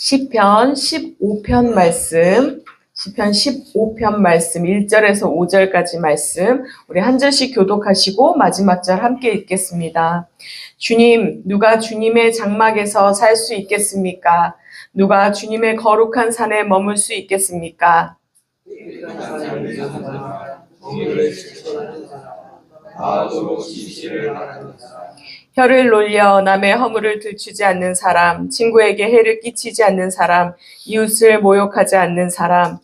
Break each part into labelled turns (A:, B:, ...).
A: 시편 15편 말씀, 시편 15편 말씀 1절에서 5절까지 말씀 우리 한 절씩 교독하시고 마지막 절 함께 읽겠습니다. 주님, 누가 주님의 장막에서 살 수 있겠습니까? 누가 주님의 거룩한 산에 머물 수 있겠습니까? 혀를 놀려 남의 허물을 들추지 않는 사람, 친구에게 해를 끼치지 않는 사람, 이웃을 모욕하지 않는 사람,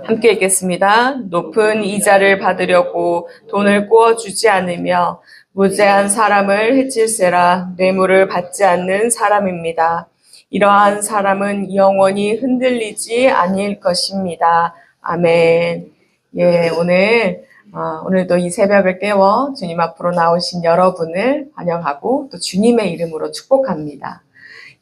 A: 함께 읽겠습니다. 높은 이자를 받으려고 돈을 꾸어주지 않으며 무죄한 사람을 해칠세라 뇌물을 받지 않는 사람입니다. 이러한 사람은 영원히 흔들리지 아닐 것입니다. 아멘. 예, 오늘도 이 새벽을 깨워 주님 앞으로 나오신 여러분을 환영하고 또 주님의 이름으로 축복합니다.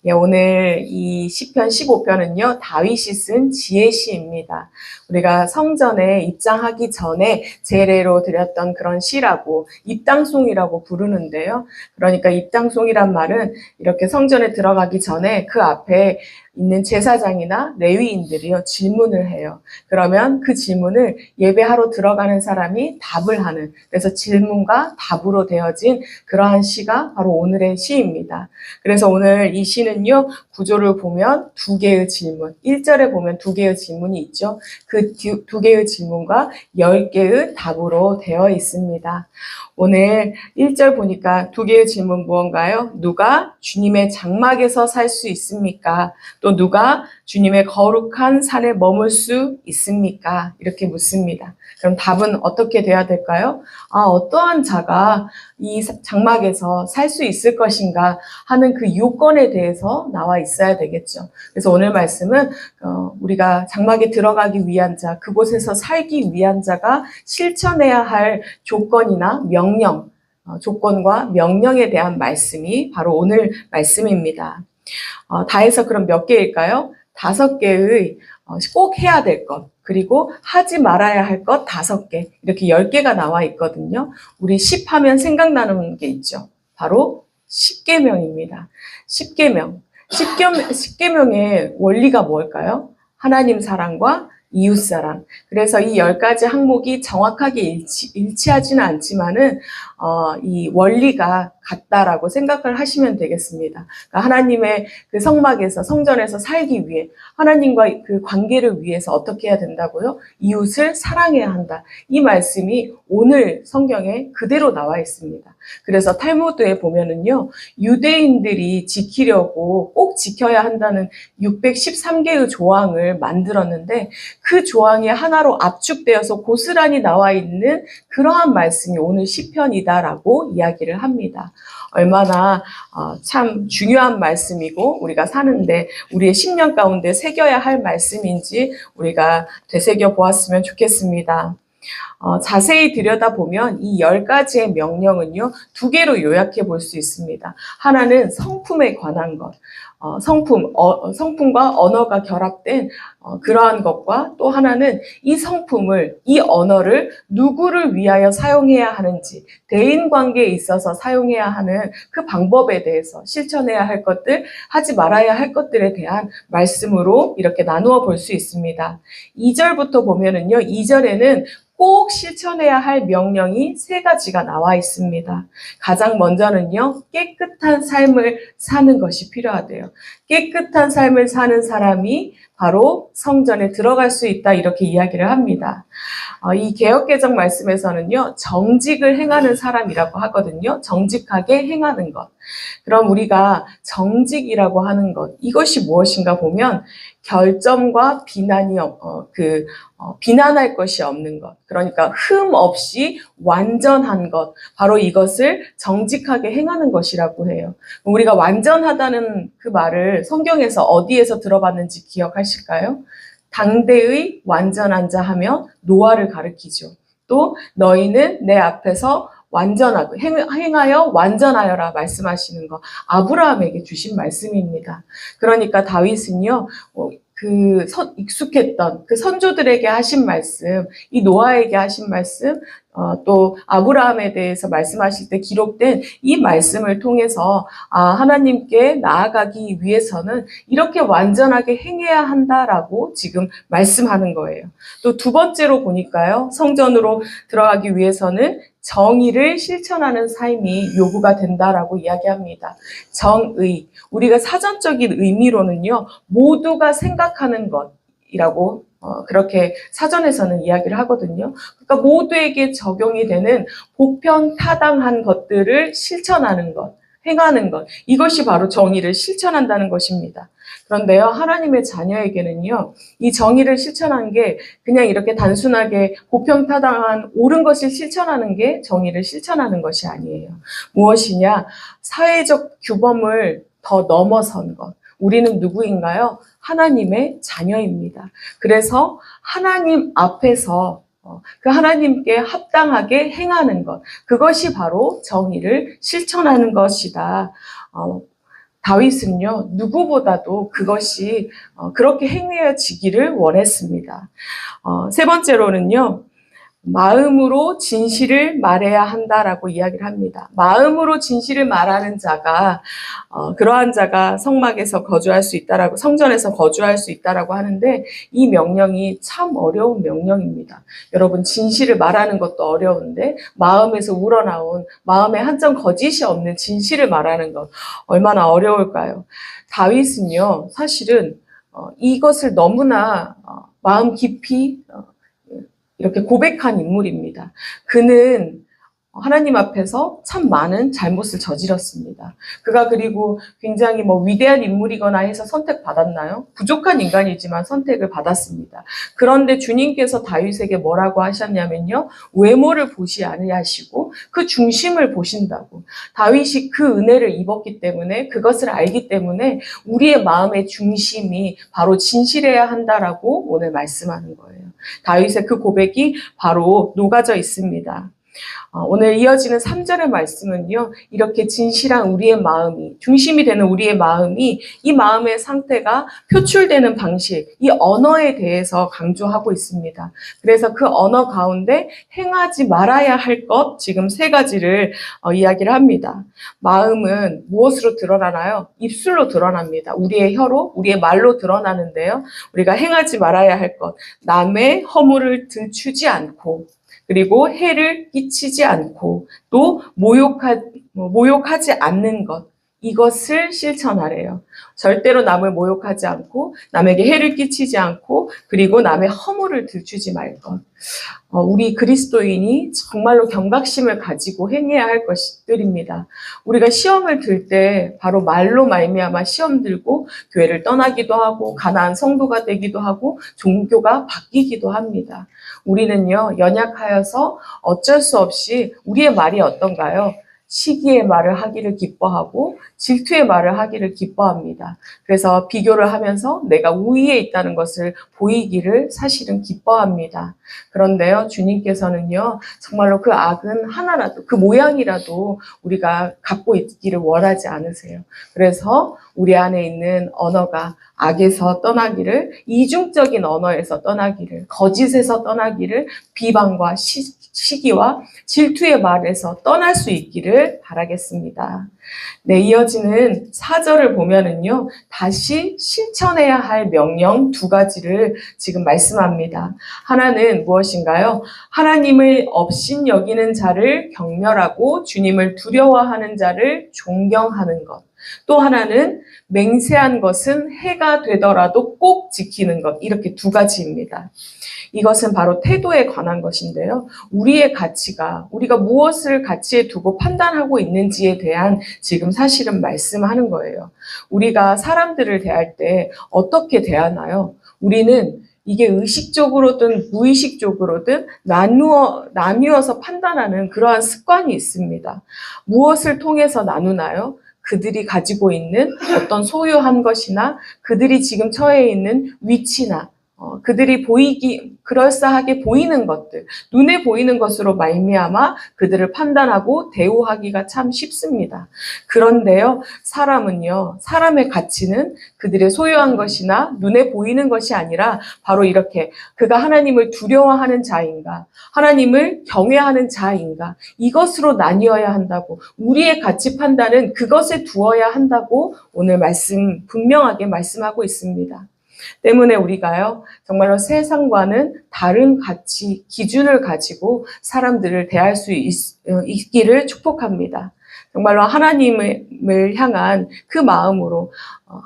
A: 예, 오늘 이 시편 15편은요, 다윗이 쓴 지혜시입니다. 우리가 성전에 입장하기 전에 제례로 드렸던 그런 시라고 입당송이라고 부르는데요. 그러니까 입당송이란 말은 이렇게 성전에 들어가기 전에 그 앞에 있는 제사장이나 레위인들이요, 질문을 해요. 그러면 그 질문을 예배하러 들어가는 사람이 답을 하는, 그래서 질문과 답으로 되어진 그러한 시가 바로 오늘의 시입니다. 그래서 오늘 이 시는요, 구조를 보면 두 개의 질문, 1절에 보면 두 개의 질문이 있죠. 그 두 개의 질문과 10개의 답으로 되어 있습니다. 오늘 1절 보니까 두 개의 질문 무언가요? 누가 주님의 장막에서 살 수 있습니까? 또 누가 주님의 거룩한 산에 머물 수 있습니까? 이렇게 묻습니다. 그럼 답은 어떻게 돼야 될까요? 어떠한 자가 이 장막에서 살 수 있을 것인가 하는 그 요건에 대해서 나와 있어야 되겠죠. 그래서 오늘 말씀은 우리가 장막에 들어가기 위한 자, 그곳에서 살기 위한 자가 실천해야 할 조건이나 명령, 조건과 명령에 대한 말씀이 바로 오늘 말씀입니다. 다 해서 그럼 몇 개일까요? 5개의 꼭 해야 될 것, 그리고 하지 말아야 할 것 5개, 이렇게 10개가 나와 있거든요. 우리 10 하면 생각나는 게 있죠. 바로 10계명입니다. 10계명. 10계명의 원리가 뭘까요? 하나님 사랑과 이웃 사랑. 그래서 이 10가지 항목이 정확하게 일치하지는 않지만은 이 원리가 같다라고 생각을 하시면 되겠습니다. 그러니까 하나님의 그 성막에서, 성전에서 살기 위해, 하나님과 그 관계를 위해서 어떻게 해야 된다고요? 이웃을 사랑해야 한다. 이 말씀이 오늘 성경에 그대로 나와 있습니다. 그래서 탈무드에 보면은요, 유대인들이 지키려고 꼭 지켜야 한다는 613개의 조항을 만들었는데 그 조항이 하나로 압축되어서 고스란히 나와 있는 그러한 말씀이 오늘 시편이다라고 이야기를 합니다. 얼마나 참 중요한 말씀이고 우리가 사는데 우리의 10년 가운데 새겨야 할 말씀인지 우리가 되새겨 보았으면 좋겠습니다. 자세히 들여다보면 이 10가지의 명령은요, 2개로 요약해 볼 수 있습니다. 하나는 성품에 관한 것, 성품과 언어가 결합된 그러한 것과 또 하나는 이 성품을, 이 언어를 누구를 위하여 사용해야 하는지, 대인관계에 있어서 사용해야 하는 그 방법에 대해서 실천해야 할 것들, 하지 말아야 할 것들에 대한 말씀으로 이렇게 나누어 볼 수 있습니다. 2절부터 보면은요, 2절에는 꼭 실천해야 할 명령이 3가지가 나와 있습니다. 가장 먼저는요, 깨끗한 삶을 사는 것이 필요하대요. 깨끗한 삶을 사는 사람이 바로 성전에 들어갈 수 있다, 이렇게 이야기를 합니다. 이 개역개정 말씀에서는요, 정직을 행하는 사람이라고 하거든요. 정직하게 행하는 것. 그럼 우리가 정직이라고 하는 것, 이것이 무엇인가 보면 결점과 비난이 비난할 것이 없는 것, 그러니까 흠 없이 완전한 것, 바로 이것을 정직하게 행하는 것이라고 해요. 우리가 완전하다는 그 말을 성경에서 어디에서 들어봤는지 기억하실까요? 당대의 완전한 자 하며 노아를 가리키죠. 또 너희는 내 앞에서 완전하고 행하여 완전하여라 말씀하시는 거, 아브라함에게 주신 말씀입니다. 그러니까 다윗은요, 익숙했던 그 선조들에게 하신 말씀, 이 노아에게 하신 말씀, 또 아브라함에 대해서 말씀하실 때 기록된 이 말씀을 통해서 하나님께 나아가기 위해서는 이렇게 완전하게 행해야 한다라고 지금 말씀하는 거예요. 또 두 번째로 보니까요, 성전으로 들어가기 위해서는 정의를 실천하는 삶이 요구가 된다라고 이야기합니다. 정의, 우리가 사전적인 의미로는요, 모두가 생각하는 것이라고 그렇게 사전에서는 이야기를 하거든요. 그러니까 모두에게 적용이 되는 보편타당한 것들을 실천하는 것, 행하는 것, 이것이 바로 정의를 실천한다는 것입니다. 그런데요, 하나님의 자녀에게는요, 이 정의를 실천한 게 그냥 이렇게 단순하게 보편타당한 옳은 것을 실천하는 게 정의를 실천하는 것이 아니에요. 무엇이냐? 사회적 규범을 더 넘어선 것. 우리는 누구인가요? 하나님의 자녀입니다. 그래서 하나님 앞에서 그 하나님께 합당하게 행하는 것, 그것이 바로 정의를 실천하는 것이다. 다윗은요, 누구보다도 그것이 그렇게 행해지기를 원했습니다. 세 번째로는요, 마음으로 진실을 말해야 한다라고 이야기를 합니다. 마음으로 진실을 말하는 자가 그러한 자가 성막에서 거주할 수 있다라고, 성전에서 거주할 수 있다라고 하는데, 이 명령이 참 어려운 명령입니다. 여러분, 진실을 말하는 것도 어려운데 마음에서 우러나온, 마음에 한 점 거짓이 없는 진실을 말하는 것 얼마나 어려울까요? 다윗은요, 사실은 이것을 너무나 마음 깊이 이렇게 고백한 인물입니다. 그는 하나님 앞에서 참 많은 잘못을 저질렀습니다. 그가 그리고 굉장히 위대한 인물이거나 해서 선택받았나요? 부족한 인간이지만 선택을 받았습니다. 그런데 주님께서 다윗에게 뭐라고 하셨냐면요, 외모를 보시 아니하시고 그 중심을 보신다고. 다윗이 그 은혜를 입었기 때문에, 그것을 알기 때문에 우리의 마음의 중심이 바로 진실해야 한다라고 오늘 말씀하는 거예요. 다윗의 그 고백이 바로 녹아져 있습니다. 오늘 이어지는 3절의 말씀은요, 이렇게 진실한 우리의 마음이, 중심이 되는 우리의 마음이, 이 마음의 상태가 표출되는 방식, 이 언어에 대해서 강조하고 있습니다. 그래서 그 언어 가운데 행하지 말아야 할 것, 지금 3가지를 이야기를 합니다. 마음은 무엇으로 드러나나요? 입술로 드러납니다. 우리의 혀로, 우리의 말로 드러나는데요, 우리가 행하지 말아야 할 것, 남의 허물을 들추지 않고, 그리고 해를 끼치지 않고, 또 모욕하지 않는 것, 이것을 실천하래요. 절대로 남을 모욕하지 않고, 남에게 해를 끼치지 않고, 그리고 남의 허물을 들추지 말 것. 우리 그리스도인이 정말로 경각심을 가지고 행해야 할 것들입니다. 우리가 시험을 들 때 바로 말로 말미암아 시험 들고 교회를 떠나기도 하고 가난한 성도가 되기도 하고 종교가 바뀌기도 합니다. 우리는요, 연약하여서 어쩔 수 없이 우리의 말이 어떤가요? 시기의 말을 하기를 기뻐하고 질투의 말을 하기를 기뻐합니다. 그래서 비교를 하면서 내가 우위에 있다는 것을 보이기를 사실은 기뻐합니다. 그런데요, 주님께서는요, 정말로 그 악은 하나라도, 그 모양이라도 우리가 갖고 있기를 원하지 않으세요. 그래서 우리 안에 있는 언어가 악에서 떠나기를, 이중적인 언어에서 떠나기를, 거짓에서 떠나기를, 비방과 시기와 질투의 말에서 떠날 수 있기를 바라겠습니다. 네, 이어지는 4절을 보면은요, 다시 실천해야 할 명령 2가지를 지금 말씀합니다. 하나는 무엇인가요? 하나님을 업신여기는 자를 경멸하고 주님을 두려워하는 자를 존경하는 것. 또 하나는 맹세한 것은 해가 되더라도 꼭 지키는 것. 이렇게 2가지입니다. 이것은 바로 태도에 관한 것인데요. 우리의 가치가, 우리가 무엇을 가치에 두고 판단하고 있는지에 대한 지금 사실은 말씀하는 거예요. 우리가 사람들을 대할 때 어떻게 대하나요? 우리는 이게 의식적으로든 무의식적으로든 나누어서 판단하는 그러한 습관이 있습니다. 무엇을 통해서 나누나요? 그들이 가지고 있는 어떤 소유한 것이나 그들이 지금 처해 있는 위치나 그들이 그럴싸하게 보이는 것들, 눈에 보이는 것으로 말미암아 그들을 판단하고 대우하기가 참 쉽습니다. 그런데요, 사람의 가치는 그들의 소유한 것이나 눈에 보이는 것이 아니라 바로 이렇게 그가 하나님을 두려워하는 자인가, 하나님을 경외하는 자인가, 이것으로 나뉘어야 한다고, 우리의 가치 판단은 그것에 두어야 한다고 오늘 분명하게 말씀하고 있습니다. 때문에 우리가요, 정말로 세상과는 다른 가치, 기준을 가지고 사람들을 대할 수 있기를 축복합니다. 정말로 하나님을 향한 그 마음으로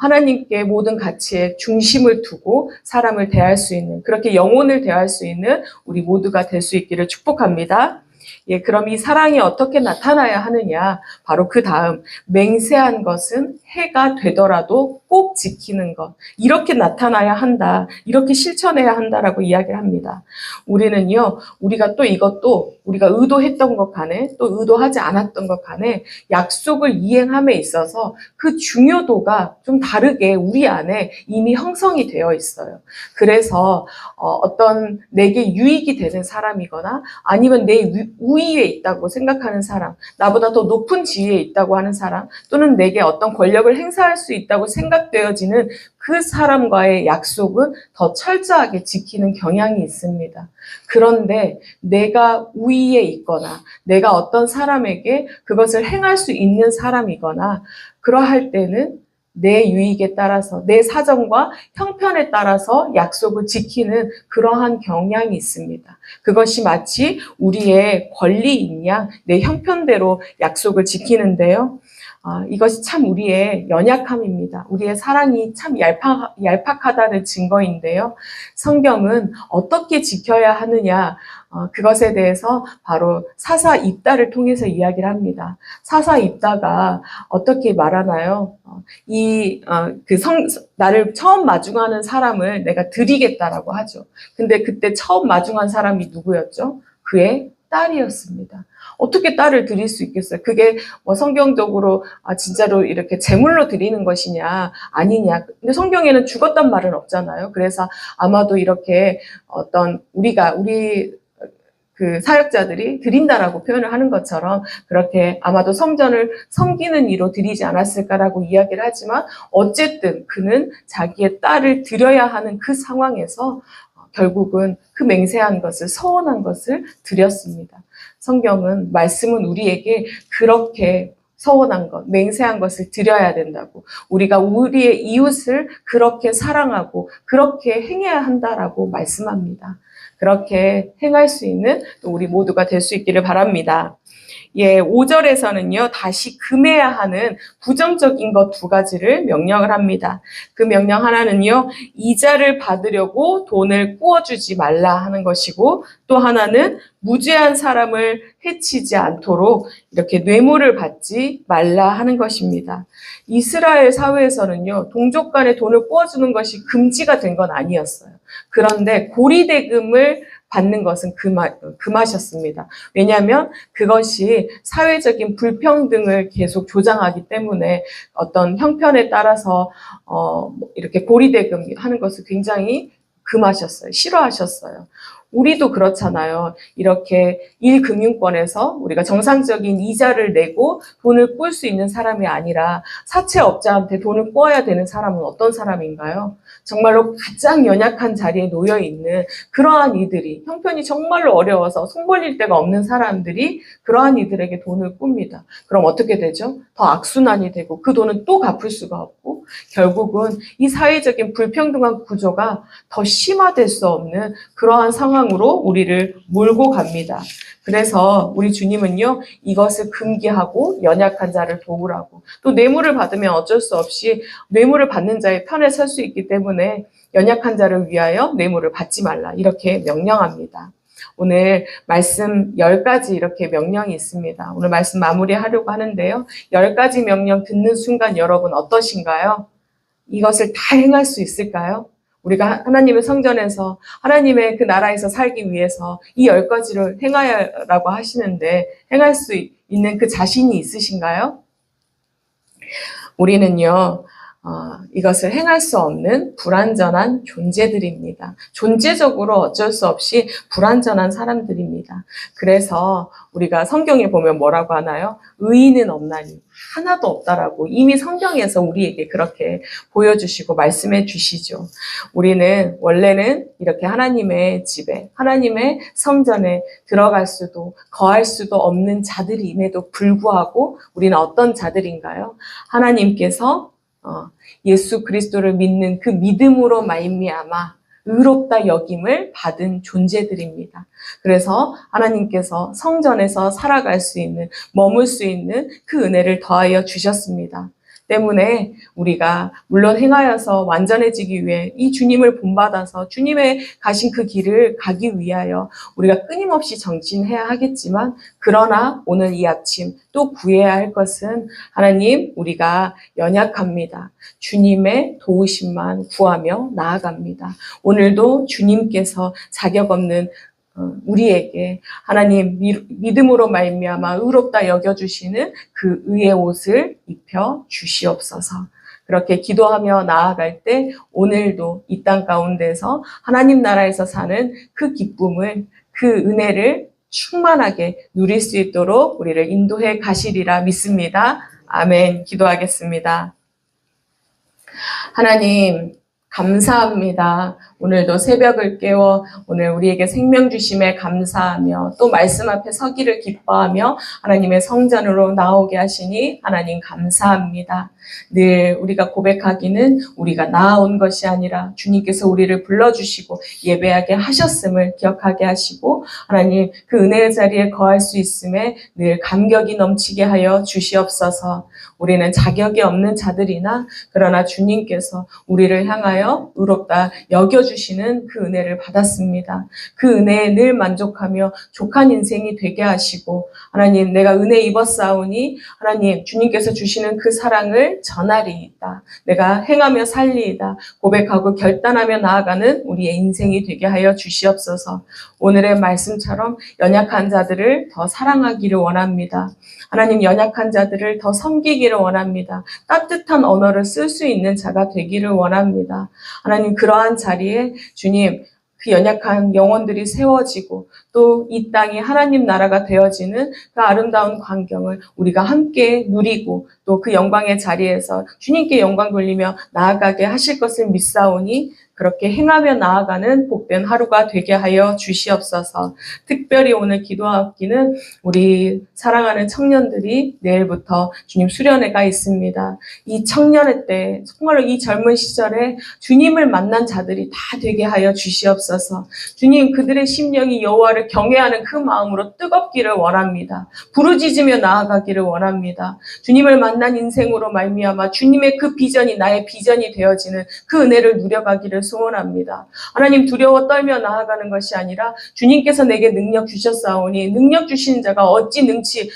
A: 하나님께 모든 가치에 중심을 두고 사람을 대할 수 있는, 그렇게 영혼을 대할 수 있는 우리 모두가 될 수 있기를 축복합니다. 예, 그럼 이 사랑이 어떻게 나타나야 하느냐? 바로 그 다음, 맹세한 것은 해가 되더라도 꼭 지키는 것. 이렇게 나타나야 한다. 이렇게 실천해야 한다라고 이야기를 합니다. 우리는요, 우리가 또 이것도 우리가 의도했던 것 간에 또 의도하지 않았던 것 간에 약속을 이행함에 있어서 그 중요도가 좀 다르게 우리 안에 이미 형성이 되어 있어요. 그래서 어떤 내게 유익이 되는 사람이거나 아니면 내 우위에 있다고 생각하는 사람, 나보다 더 높은 지위에 있다고 하는 사람, 또는 내게 어떤 권력을 행사할 수 있다고 생각되어지는 그 사람과의 약속은 더 철저하게 지키는 경향이 있습니다. 그런데 내가 우위에 있거나 내가 어떤 사람에게 그것을 행할 수 있는 사람이거나 그러할 때는 내 유익에 따라서, 내 사정과 형편에 따라서 약속을 지키는 그러한 경향이 있습니다. 그것이 마치 우리의 권리인 양 내 형편대로 약속을 지키는데요. 이것이 참 우리의 연약함입니다. 우리의 사랑이 참 얄팍하다는 증거인데요. 성경은 어떻게 지켜야 하느냐, 그것에 대해서 바로 사사입다를 통해서 이야기를 합니다. 사사입다가 어떻게 말하나요? 나를 처음 마중하는 사람을 내가 드리겠다라고 하죠. 근데 그때 처음 마중한 사람이 누구였죠? 그의 딸이었습니다. 어떻게 딸을 드릴 수 있겠어요? 그게 성경적으로 진짜로 이렇게 제물로 드리는 것이냐 아니냐. 근데 성경에는 죽었단 말은 없잖아요. 그래서 아마도 이렇게 우리 그 사역자들이 드린다라고 표현을 하는 것처럼 그렇게 아마도 성전을 섬기는 이로 드리지 않았을까라고 이야기를 하지만 어쨌든 그는 자기의 딸을 드려야 하는 그 상황에서 결국은 그 맹세한 것을, 서원한 것을 드렸습니다. 말씀은 우리에게 그렇게 서원한 것, 맹세한 것을 드려야 된다고, 우리가 우리의 이웃을 그렇게 사랑하고 그렇게 행해야 한다라고 말씀합니다. 그렇게 행할 수 있는 또 우리 모두가 될 수 있기를 바랍니다. 예, 5절에서는요, 다시 금해야 하는 부정적인 것 2가지를 명령을 합니다. 그 명령 하나는요, 이자를 받으려고 돈을 꾸어주지 말라 하는 것이고, 또 하나는 무죄한 사람을 해치지 않도록 이렇게 뇌물을 받지 말라 하는 것입니다. 이스라엘 사회에서는요, 동족 간에 돈을 꾸어주는 것이 금지가 된 건 아니었어요. 그런데 고리대금을 받는 것은 금하셨습니다. 왜냐하면 그것이 사회적인 불평등을 계속 조장하기 때문에 어떤 형편에 따라서 이렇게 고리대금 하는 것을 굉장히 금하셨어요. 싫어하셨어요. 우리도 그렇잖아요. 이렇게 일금융권에서 우리가 정상적인 이자를 내고 돈을 꿀 수 있는 사람이 아니라 사채업자한테 돈을 꿔야 되는 사람은 어떤 사람인가요? 정말로 가장 연약한 자리에 놓여 있는 그러한 이들이, 형편이 정말로 어려워서 손 벌릴 데가 없는 사람들이 그러한 이들에게 돈을 꿉니다. 그럼 어떻게 되죠? 더 악순환이 되고 그 돈은 또 갚을 수가 없고 결국은 이 사회적인 불평등한 구조가 더 심화될 수 없는 그러한 상황으로 우리를 몰고 갑니다. 그래서 우리 주님은요, 이것을 금기하고 연약한 자를 도우라고, 또 뇌물을 받으면 어쩔 수 없이 뇌물을 받는 자의 편에 설 수 있기 때문에 연약한 자를 위하여 뇌물을 받지 말라, 이렇게 명령합니다. 오늘 말씀 10가지 이렇게 명령이 있습니다. 오늘 말씀 마무리하려고 하는데요. 10가지 명령 듣는 순간 여러분 어떠신가요? 이것을 다 행할 수 있을까요? 우리가 하나님의 성전에서 하나님의 그 나라에서 살기 위해서 이 10가지를 행하라고 하시는데 행할 수 있는 그 자신이 있으신가요? 우리는요, 이것을 행할 수 없는 불완전한 존재들입니다. 존재적으로 어쩔 수 없이 불완전한 사람들입니다. 그래서 우리가 성경에 보면 뭐라고 하나요? 의인은 없나니 하나도 없다라고 이미 성경에서 우리에게 그렇게 보여주시고 말씀해 주시죠. 우리는 원래는 이렇게 하나님의 집에, 하나님의 성전에 들어갈 수도 거할 수도 없는 자들임에도 불구하고 우리는 어떤 자들인가요? 하나님께서 예수 그리스도를 믿는 그 믿음으로 말미암아 의롭다 여김을 받은 존재들입니다. 그래서 하나님께서 성전에서 살아갈 수 있는, 머물 수 있는 그 은혜를 더하여 주셨습니다. 때문에 우리가 물론 행하여서 완전해지기 위해 이 주님을 본받아서 주님의 가신 그 길을 가기 위하여 우리가 끊임없이 정진해야 하겠지만, 그러나 오늘 이 아침 또 구해야 할 것은 하나님, 우리가 연약합니다. 주님의 도우심만 구하며 나아갑니다. 오늘도 주님께서 자격 없는 우리에게 하나님 믿음으로 말미암아 의롭다 여겨주시는 그 의의 옷을 입혀 주시옵소서. 그렇게 기도하며 나아갈 때 오늘도 이 땅 가운데서 하나님 나라에서 사는 그 기쁨을, 그 은혜를 충만하게 누릴 수 있도록 우리를 인도해 가시리라 믿습니다. 아멘. 기도하겠습니다. 하나님, 감사합니다. 오늘도 새벽을 깨워 오늘 우리에게 생명 주심에 감사하며 또 말씀 앞에 서기를 기뻐하며 하나님의 성전으로 나오게 하시니 하나님 감사합니다. 늘 우리가 고백하기는 우리가 나아온 것이 아니라 주님께서 우리를 불러주시고 예배하게 하셨음을 기억하게 하시고, 하나님 그 은혜의 자리에 거할 수 있음에 늘 감격이 넘치게 하여 주시옵소서. 우리는 자격이 없는 자들이나 그러나 주님께서 우리를 향하여 의롭다 여겨주시는 그 은혜를 받았습니다. 그 은혜에 늘 만족하며 족한 인생이 되게 하시고, 하나님 내가 은혜 입었사오니 하나님 주님께서 주시는 그 사랑을 전하리이다. 내가 행하며 살리이다. 고백하고 결단하며 나아가는 우리의 인생이 되게 하여 주시옵소서. 오늘의 말씀처럼 연약한 자들을 더 사랑하기를 원합니다. 하나님 연약한 자들을 더 섬기기를 원합니다. 따뜻한 언어를 쓸 수 있는 자가 되기를 원합니다. 하나님 그러한 자리에 주님 그 연약한 영혼들이 세워지고 또 이 땅이 하나님 나라가 되어지는 그 아름다운 광경을 우리가 함께 누리고 또 그 영광의 자리에서 주님께 영광 돌리며 나아가게 하실 것을 믿사오니 그렇게 행하며 나아가는 복된 하루가 되게 하여 주시옵소서. 특별히 오늘 기도하기는 우리 사랑하는 청년들이 내일부터 주님 수련회가 있습니다. 이 청년회 때 정말로 이 젊은 시절에 주님을 만난 자들이 다 되게 하여 주시옵소서. 주님 그들의 심령이 여호와를 경외하는 그 마음으로 뜨겁기를 원합니다. 부르짖으며 나아가기를 원합니다. 주님을 만난 인생으로 말미암아 주님의 그 비전이 나의 비전이 되어지는 그 은혜를 누려가기를 소원합니다. 하나님 두려워 떨며 나아가는 것이 아니라 주님께서 내게 능력 주셨사오니 능력 주신 자가 어찌 능치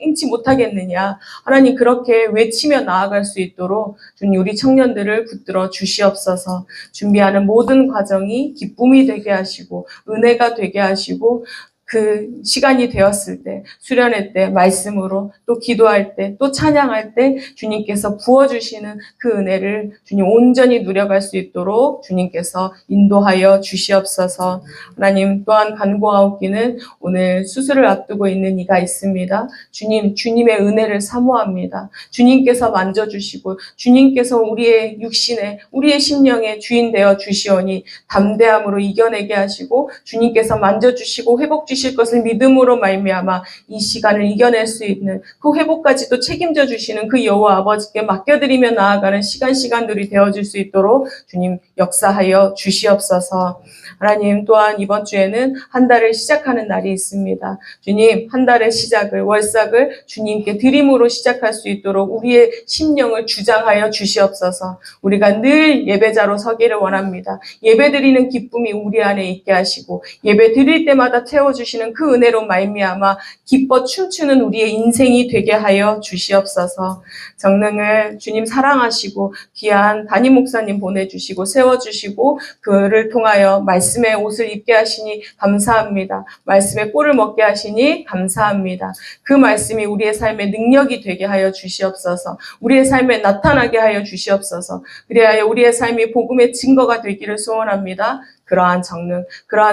A: 행치 못하겠느냐. 하나님 그렇게 외치며 나아갈 수 있도록 주님 우리 청년들을 붙들어 주시옵소서. 준비하는 모든 과정이 기쁨이 되게 하시고 은혜가 되게 하시고 그 시간이 되었을 때 수련회 때 말씀으로 또 기도할 때 또 찬양할 때 주님께서 부어주시는 그 은혜를 주님 온전히 누려갈 수 있도록 주님께서 인도하여 주시옵소서. 하나님 또한 간구하옵기는 오늘 수술을 앞두고 있는 이가 있습니다. 주님의 은혜를 사모합니다. 주님께서 만져주시고 주님께서 우리의 육신에 우리의 심령에 주인 되어 주시오니 담대함으로 이겨내게 하시고 주님께서 만져주시고 회복 주실 것을 믿음으로 말미암아 이 시간을 이겨낼 수 있는 그 회복까지도 책임져 주시는 그 여호와 아버지께 맡겨드리며 나아가는 시간들이 되어줄 수 있도록 주님 역사하여 주시옵소서. 하나님 또한 이번 주에는 한 달을 시작하는 날이 있습니다. 주님 한 달의 시작을 월삭을 주님께 드림으로 시작할 수 있도록 우리의 심령을 주장하여 주시옵소서. 우리가 늘 예배자로 서기를 원합니다. 예배 드리는 기쁨이 우리 안에 있게 하시고 예배 드릴 때마다 채워주시고 부어주시는 그 은혜로 말미암아 기뻐 춤추는 우리의 인생이 되게 하여 주시옵소서. 정릉을 주님 사랑하시고 귀한 담임 목사님 보내주시고 세워주시고 그를 통하여 말씀의 옷을 입게 하시니 감사합니다. 말씀의 꼴을 먹게 하시니 감사합니다. 그 말씀이 우리의 삶의 능력이 되게 하여 주시옵소서. 우리의 삶에 나타나게 하여 주시옵소서. 그리하여 우리의 삶이 복음의 증거가 되기를 소원합니다. 그러한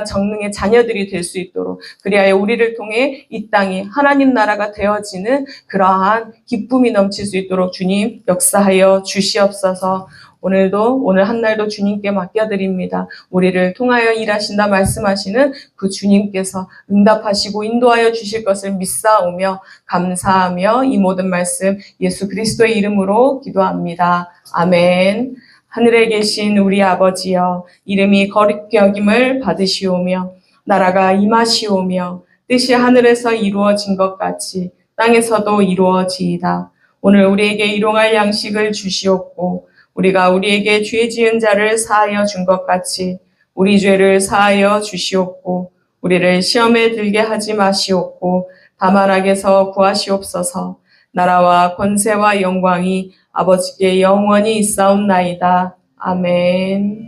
A: 정릉의 자녀들이 될 수 있도록, 그리하여 우리를 통해 이 땅이 하나님 나라가 되어지는 그러한 기쁨이 넘칠 수 있도록 주님 역사하여 주시옵소서. 오늘 한 날도 주님께 맡겨드립니다. 우리를 통하여 일하신다 말씀하시는 그 주님께서 응답하시고 인도하여 주실 것을 믿사오며 감사하며 이 모든 말씀 예수 그리스도의 이름으로 기도합니다. 아멘. 하늘에 계신 우리 아버지여, 이름이 거룩히 여김을 받으시오며 나라가 임하시오며 뜻이 하늘에서 이루어진 것 같이 땅에서도 이루어지이다. 오늘 우리에게 일용할 양식을 주시옵고 우리가 우리에게 죄 지은 자를 사하여 준 것 같이 우리 죄를 사하여 주시옵고 우리를 시험에 들게 하지 마시옵고 다만 악에서 구하시옵소서. 나라와 권세와 영광이 아버지께 영원히 있사옵나이다. 아멘.